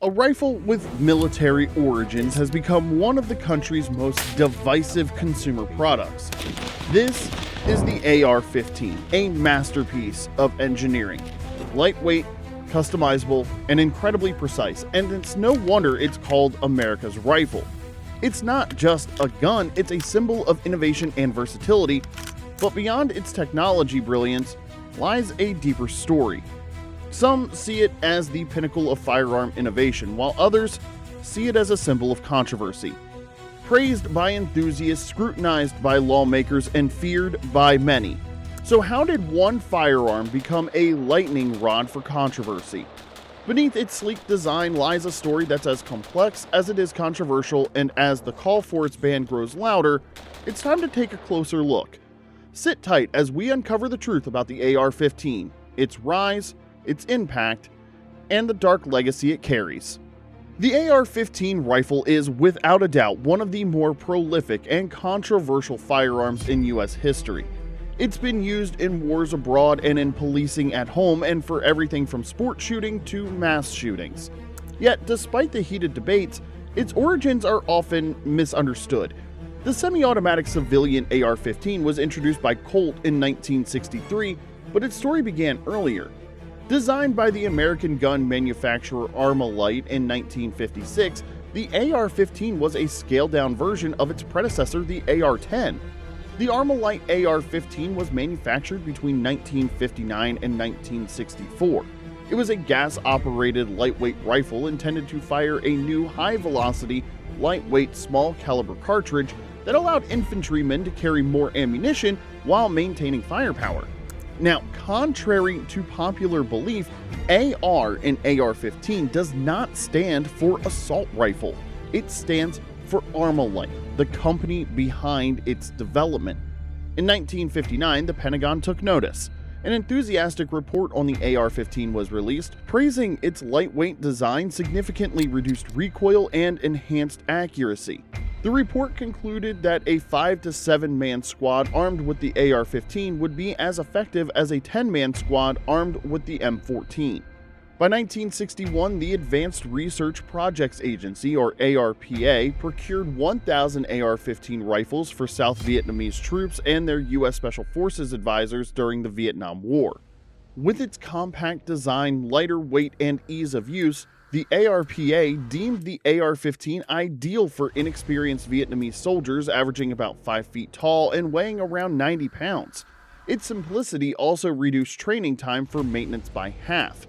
A rifle with military origins has become one of the country's most divisive consumer products. This is the AR-15, a masterpiece of engineering. Lightweight, customizable, and incredibly precise, and it's no wonder it's called America's rifle. It's not just a gun, it's a symbol of innovation and versatility, but beyond its technology brilliance lies a deeper story. Some see it as the pinnacle of firearm innovation, while others see it as a symbol of controversy. Praised by enthusiasts, scrutinized by lawmakers, and feared by many. So how did one firearm become a lightning rod for controversy? Beneath its sleek design lies a story that's as complex as it is controversial, and as the call for its ban grows louder, it's time to take a closer look. Sit tight as we uncover the truth about the AR-15, its rise, its impact, and the dark legacy it carries. The AR-15 rifle is, without a doubt, one of the more prolific and controversial firearms in US history. It's been used in wars abroad and in policing at home, and for everything from sport shooting to mass shootings. Yet, despite the heated debates, its origins are often misunderstood. The semi-automatic civilian AR-15 was introduced by Colt in 1963, but its story began earlier. Designed by the American gun manufacturer Armalite in 1956, the AR-15 was a scaled-down version of its predecessor, the AR-10. The Armalite AR-15 was manufactured between 1959 and 1964. It was a gas-operated lightweight rifle intended to fire a new high-velocity, lightweight, small-caliber cartridge that allowed infantrymen to carry more ammunition while maintaining firepower. Now, contrary to popular belief, AR in AR-15 does not stand for assault rifle. It stands for Armalite, the company behind its development. In 1959, the Pentagon took notice. An enthusiastic report on the AR-15 was released, praising its lightweight design, significantly reduced recoil, and enhanced accuracy. The report concluded that a 5 to 7 man squad armed with the AR-15 would be as effective as a 10-man squad armed with the M14. By 1961, the Advanced Research Projects Agency, or ARPA, procured 1,000 AR-15 rifles for South Vietnamese troops and their U.S. Special Forces advisors during the Vietnam War. With its compact design, lighter weight, and ease of use, the ARPA deemed the AR-15 ideal for inexperienced Vietnamese soldiers averaging about 5 feet tall and weighing around 90 pounds. Its simplicity also reduced training time for maintenance by half.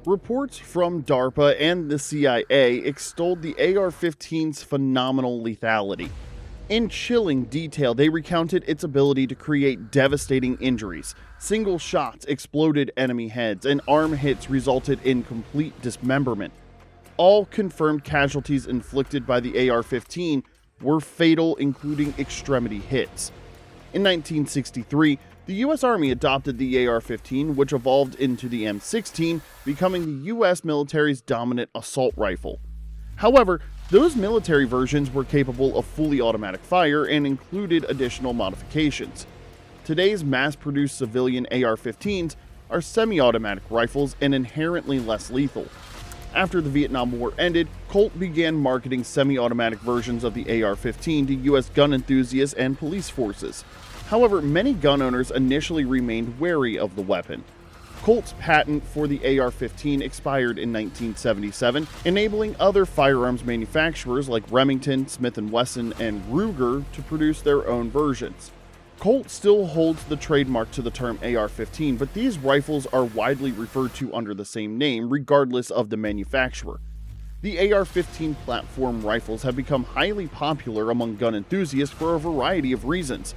Reports from DARPA and the CIA extolled the AR-15's phenomenal lethality. In chilling detail, they recounted its ability to create devastating injuries. Single shots exploded enemy heads, and arm hits resulted in complete dismemberment. All confirmed casualties inflicted by the AR-15 were fatal, including extremity hits. In 1963, the U.S. Army adopted the AR-15, which evolved into the M16, becoming the U.S. military's dominant assault rifle. However, those military versions were capable of fully automatic fire and included additional modifications. Today's mass-produced civilian AR-15s are semi-automatic rifles and inherently less lethal. After the Vietnam War ended, Colt began marketing semi-automatic versions of the AR-15 to U.S. gun enthusiasts and police forces. However, many gun owners initially remained wary of the weapon. Colt's patent for the AR-15 expired in 1977, enabling other firearms manufacturers like Remington, Smith & Wesson, and Ruger to produce their own versions. Colt still holds the trademark to the term AR-15, but these rifles are widely referred to under the same name, regardless of the manufacturer. The AR-15 platform rifles have become highly popular among gun enthusiasts for a variety of reasons.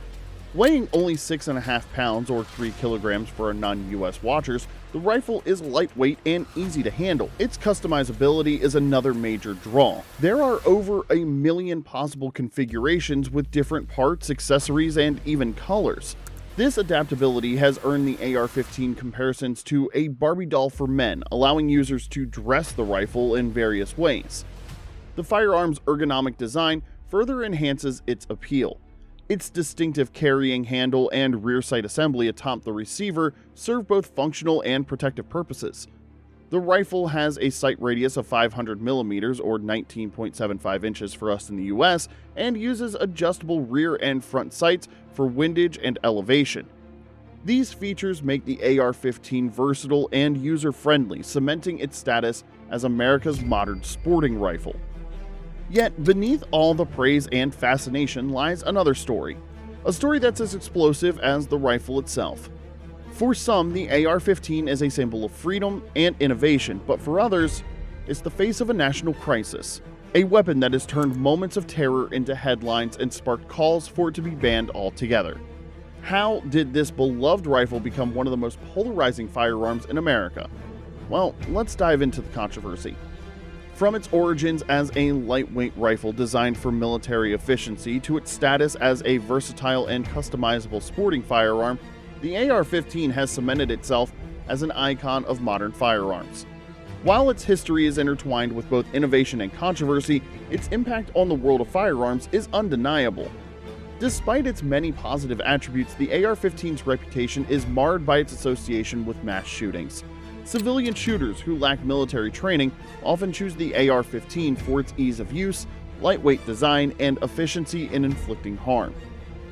Weighing only 6.5 pounds or 3 kilograms for our non-US watchers, the rifle is lightweight and easy to handle. Its customizability is another major draw. There are over 1 million possible configurations with different parts, accessories, and even colors. This adaptability has earned the AR-15 comparisons to a Barbie doll for men, allowing users to dress the rifle in various ways. The firearm's ergonomic design further enhances its appeal. Its distinctive carrying handle and rear sight assembly atop the receiver serve both functional and protective purposes. The rifle has a sight radius of 500 millimeters or 19.75 inches for us in the US and uses adjustable rear and front sights for windage and elevation. These features make the AR-15 versatile and user-friendly, cementing its status as America's modern sporting rifle. Yet, beneath all the praise and fascination lies another story. A story that's as explosive as the rifle itself. For some, the AR-15 is a symbol of freedom and innovation, but for others, it's the face of a national crisis. A weapon that has turned moments of terror into headlines and sparked calls for it to be banned altogether. How did this beloved rifle become one of the most polarizing firearms in America? Well, let's dive into the controversy. From its origins as a lightweight rifle designed for military efficiency to its status as a versatile and customizable sporting firearm, the AR-15 has cemented itself as an icon of modern firearms. While its history is intertwined with both innovation and controversy, its impact on the world of firearms is undeniable. Despite its many positive attributes, the AR-15's reputation is marred by its association with mass shootings. Civilian shooters who lack military training often choose the AR-15 for its ease of use, lightweight design, and efficiency in inflicting harm.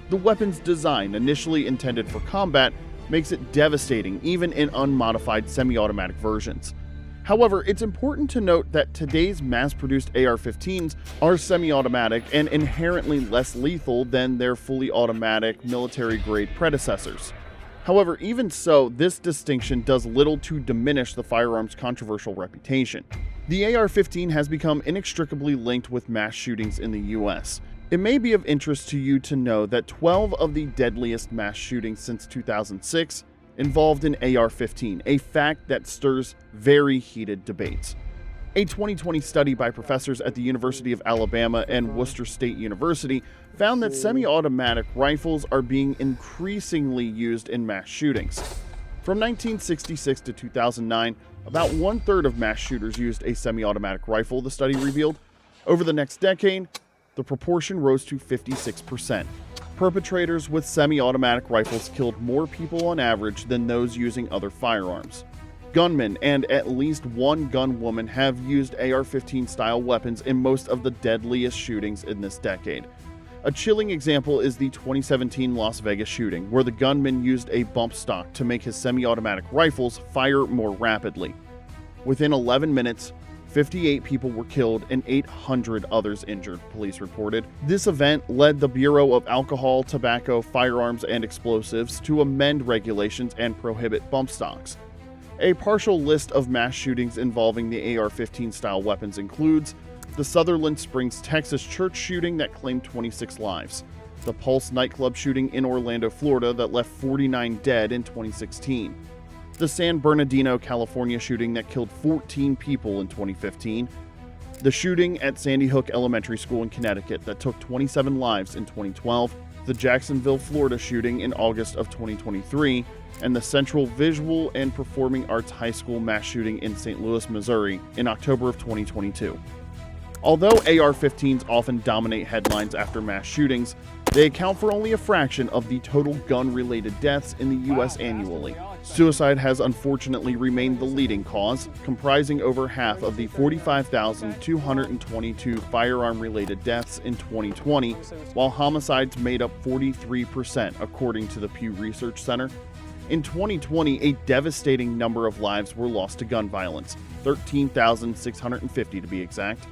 The weapon's design, initially intended for combat, makes it devastating even in unmodified semi-automatic versions. However, it's important to note that today's mass-produced AR-15s are semi-automatic and inherently less lethal than their fully automatic military-grade predecessors. However, even so, this distinction does little to diminish the firearm's controversial reputation. The AR-15 has become inextricably linked with mass shootings in the US. It may be of interest to you to know that 12 of the deadliest mass shootings since 2006 involved an AR-15, a fact that stirs very heated debates. A 2020 study by professors at the University of Alabama and Worcester State University found that semi-automatic rifles are being increasingly used in mass shootings. From 1966 to 2009, about one-third of mass shooters used a semi-automatic rifle, the study revealed. Over the next decade, the proportion rose to 56%. Perpetrators with semi-automatic rifles killed more people on average than those using other firearms. Gunmen and at least one gunwoman have used AR-15 style weapons in most of the deadliest shootings in this decade. A chilling example is the 2017 Las Vegas shooting, where the gunman used a bump stock to make his semi-automatic rifles fire more rapidly. Within 11 minutes, 58 people were killed and 800 others injured, police reported. This event led the Bureau of Alcohol, Tobacco, Firearms, and Explosives to amend regulations and prohibit bump stocks. A partial list of mass shootings involving the AR-15 style weapons includes the Sutherland Springs, Texas church shooting that claimed 26 lives, the Pulse nightclub shooting in Orlando, Florida that left 49 dead in 2016, the San Bernardino, California shooting that killed 14 people in 2015, the shooting at Sandy Hook Elementary School in Connecticut that took 27 lives in 2012, the Jacksonville, Florida shooting in August of 2023, and the Central Visual and Performing Arts High School mass shooting in St. Louis, Missouri in October of 2022. Although AR-15s often dominate headlines after mass shootings, they account for only a fraction of the total gun-related deaths in the U.S. annually. Suicide has unfortunately remained the leading cause, comprising over half of the 45,222 firearm-related deaths in 2020, while homicides made up 43%, according to the Pew Research Center. In 2020, a devastating number of lives were lost to gun violence, 13,650 to be exact.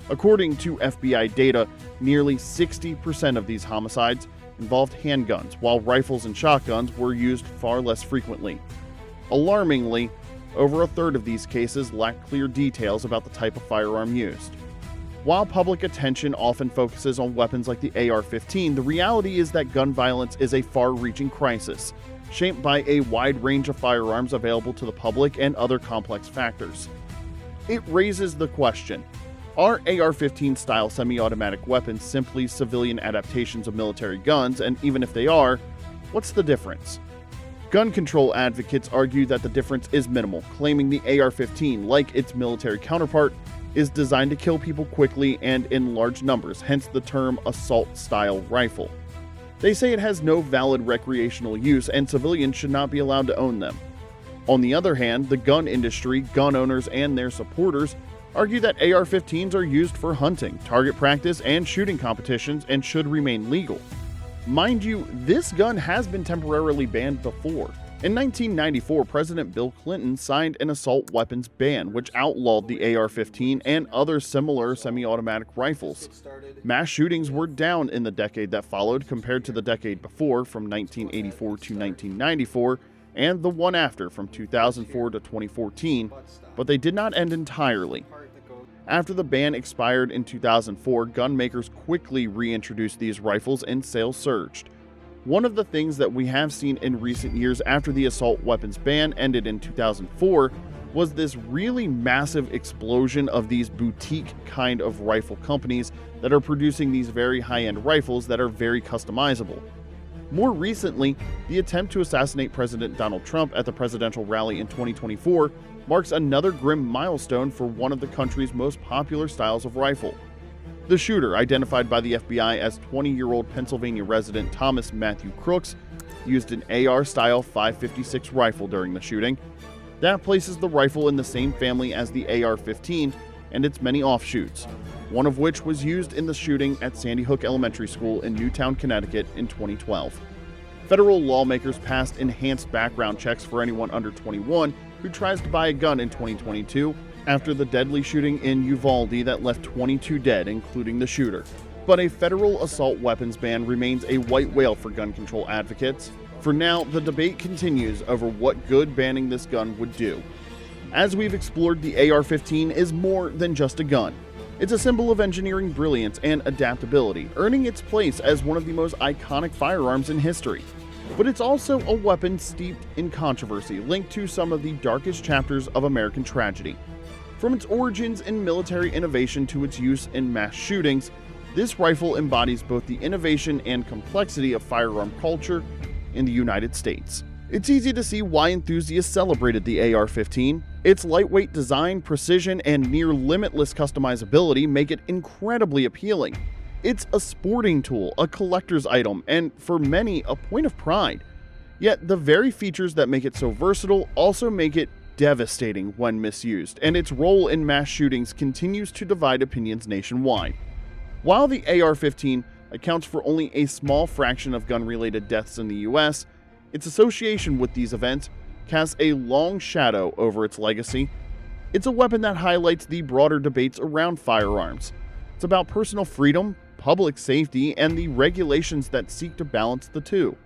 According to FBI data, nearly 60% of these homicides involved handguns, while rifles and shotguns were used far less frequently. Alarmingly, over a third of these cases lack clear details about the type of firearm used. While public attention often focuses on weapons like the AR-15, the reality is that gun violence is a far-reaching crisis, shaped by a wide range of firearms available to the public and other complex factors. It raises the question: are AR-15 style semi-automatic weapons simply civilian adaptations of military guns, and even if they are, what's the difference? Gun control advocates argue that the difference is minimal, claiming the AR-15, like its military counterpart, is designed to kill people quickly and in large numbers, hence the term assault-style rifle. They say it has no valid recreational use and civilians should not be allowed to own them. On the other hand, the gun industry, gun owners, and their supporters argue that AR-15s are used for hunting, target practice, and shooting competitions and should remain legal. Mind you, this gun has been temporarily banned before. In 1994, President Bill Clinton signed an assault weapons ban which outlawed the AR-15 and other similar semi-automatic rifles. Mass shootings were down in the decade that followed compared to the decade before, from 1984 to 1994, and the one after, from 2004 to 2014, but they did not end entirely. After the ban expired in 2004, gun makers quickly reintroduced these rifles and sales surged. One of the things that we have seen in recent years after the assault weapons ban ended in 2004 was this really massive explosion of these boutique kind of rifle companies that are producing these very high-end rifles that are very customizable. More recently, the attempt to assassinate President Donald Trump at the presidential rally in 2024 marks another grim milestone for one of the country's most popular styles of rifle. The shooter, identified by the FBI as 20-year-old Pennsylvania resident Thomas Matthew Crooks, used an AR-style .556 rifle during the shooting. That places the rifle in the same family as the AR-15 and its many offshoots, one of which was used in the shooting at Sandy Hook Elementary School in Newtown, Connecticut in 2012. Federal lawmakers passed enhanced background checks for anyone under 21 who tries to buy a gun in 2022 after the deadly shooting in Uvalde that left 22 dead, including the shooter. But a federal assault weapons ban remains a white whale for gun control advocates. For now, the debate continues over what good banning this gun would do. As we've explored, the AR-15 is more than just a gun. It's a symbol of engineering brilliance and adaptability, earning its place as one of the most iconic firearms in history. But it's also a weapon steeped in controversy, linked to some of the darkest chapters of American tragedy. From its origins in military innovation to its use in mass shootings, this rifle embodies both the innovation and complexity of firearm culture in the United States. It's easy to see why enthusiasts celebrated the AR-15. Its lightweight design, precision, and near-limitless customizability make it incredibly appealing. It's a sporting tool, a collector's item, and for many, a point of pride. Yet the very features that make it so versatile also make it devastating when misused, and its role in mass shootings continues to divide opinions nationwide. While the AR-15 accounts for only a small fraction of gun-related deaths in the US, its association with these events casts a long shadow over its legacy. It's a weapon that highlights the broader debates around firearms. It's about personal freedom, public safety, and the regulations that seek to balance the two.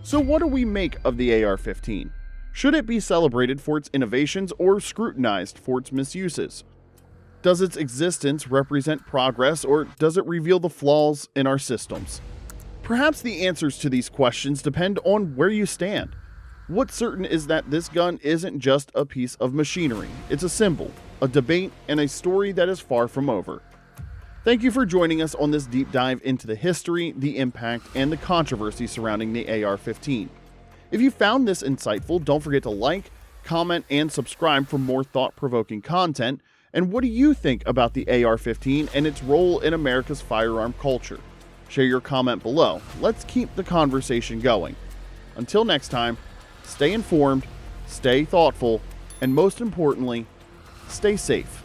So what do we make of the AR-15? Should it be celebrated for its innovations or scrutinized for its misuses? Does its existence represent progress, or does it reveal the flaws in our systems? Perhaps the answers to these questions depend on where you stand. What's certain is that this gun isn't just a piece of machinery. It's a symbol, a debate, and a story that is far from over. Thank you for joining us on this deep dive into the history, the impact, and the controversy surrounding the AR-15. If you found this insightful, don't forget to like, comment, and subscribe for more thought-provoking content. And what do you think about the AR-15 and its role in America's firearm culture? Share your comment below. Let's keep the conversation going. Until next time, stay informed, stay thoughtful, and most importantly, stay safe.